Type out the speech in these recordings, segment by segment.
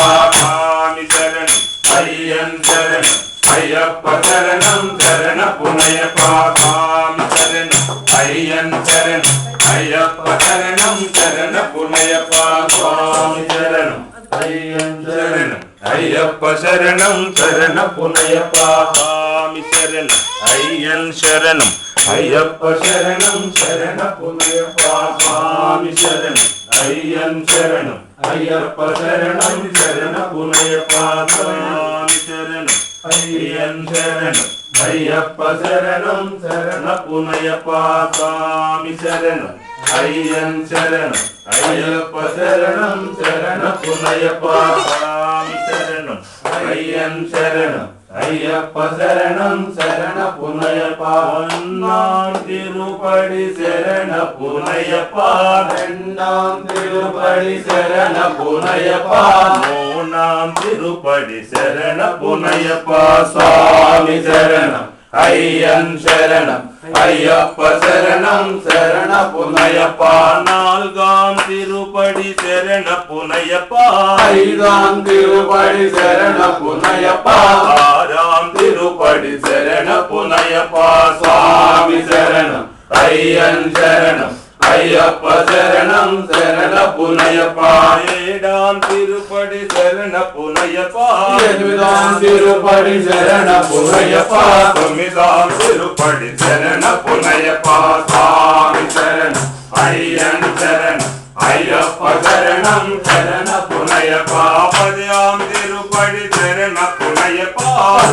స్వామి శరణం అయ్యన్ శరణం అయ్యప్ప శరణం శరణ పునయప్ప స్వామి శరణం అయ్యన్ శరణం అయ్యప్ప శరణం శరణ పునయప్ప స్వామి శరణం అయ్యన్ శరణం అయ్యప్ప శరణం శరణ పునయప్ప స్వామి శరణం అయ్యన్ శరణం అయ్యప్ప శరణం శరణ పునయప్ప స్వామి శరణం అయ్యన్ శరణం అయ్యప్ప శరణం శరణ పునయప్ప స్వామి శరణం అయ్యన్ శరణం అయ్యప్ప శరణం శరణ పునయప్ప స్వామి శరణం అయ్యన్ శరణం అయ్యప్ప శరణం శరణ పునయప్ప స్వామి శరణం అయ్యన్ శరణం అయ్యప్ప శరణం శరణ పునయప్ప ఒన్నాం తిరుపడి శరణ పునయప్ప రెండాం తిరుపడి శరణ పునయప్ప మూనాం తిరుపడి శరణ పునయప్ప స్వామి శరణం అయ్యన్ శరణం అయ్యప్ప శరణం శరణ పునయప్ప నాల్గాం తిరుపడి శరణ పునయప్ప ఐదాం తిరుపడి శరణ పునయప్ప ఆరాం తిరుపడి శరణ పునయప్ప స్వామి శరణం అయ్యన్ శరణం అయ్యప్ప శరణం శరణ పునయప్ప ఏడాం తిరుపడి శరణ పునయప్ప ఎనిమిదాం తిరుపడి శరణ పునయప్ప తొమ్మిదాం తిరుపడి శరణ పునయప్ప స్వామి శరణం అయ్యన్ శరణం అయ్యప్ప శరణం శరణ పునయప్ప పదాం తిరుపడి శరణ పునయప్ప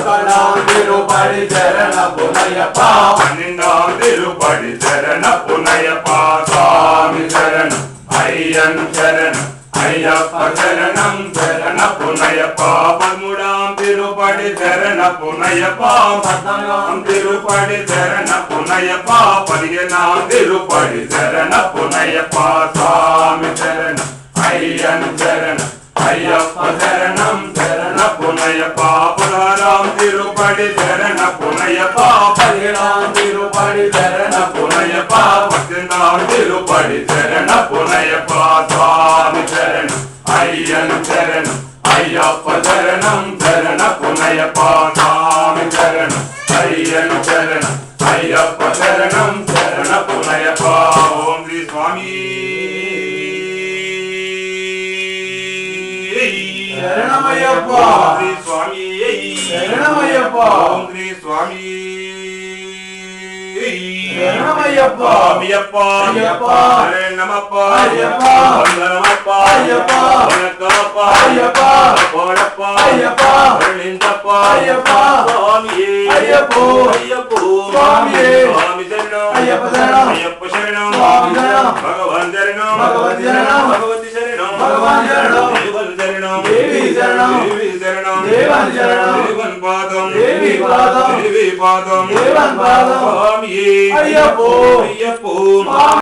పదాం తిరుపడి శరణ పునయప్ప పన్నెండాం తిరుపడి శరణ పునయప్ప స్వామి శరణం అయ్యన్ శరణం అయ్యప్ప శరణం శరణ పునయప్ప పదమూడాం తిరుపడి శరణ పునయప్ప పద్నాలుగాం తిరుపడి శరణ పునయప్ప పదిహేనాం తిరుపడి శరణ పునయప్ప స్వామి శరణం అయ్యన్ శరణం అయ్యప్ప శరణం శరణ పునయప్ప పదహారాం తిరుపడి శరణ పునయప్ప పదిహేడాం తిరుపడి శరణ పునయప్ప పద్దెనిమిదాం తిరుపడి శరణ పునయప్ప స్వామి శరణం అయ్యన్ శరణం అయ్యప్ప శరణం శరణ పునయప్ప స్వామి శరణం అయ్యన్ శరణం అయ్యప్ప శరణం శరణ పునయప్ప ఓం శ్రీ స్వామి శరణమయ్యప్ప శ్రీ స్వామి శరణమయ్యప్ప ఓం శ్రీ స్వామి శరణమయ్యప్ప స్వామియప్ప అయ్యప్ప శరణమప్ప అయ్యప్ప వందనమప్ప అయ్యప్ప వనకమప్ప అయ్యప్ప పోడప్ప అయ్యప్ప వరణిందప్ప అయ్యప్ప స్వామియే అయ్యప్ప అయ్యప్ప స్వామియే స్వామి శరణం అయ్యప్ప శరణం అయ్యప్ప శరణం స్వామి శరణం భగవాన్ శరణం భగవతి శరణం భగవతి శరణం భగవాన్ శరణం దేవన్ శరణం దేవి శరణం దేవి శరణం దేవన్ శరణం దేవన్ పాదం దేవి పాదం దేవి పాదం దేవన్ పాదం స్వామియే అయ్యప్ప అయ్యప్ప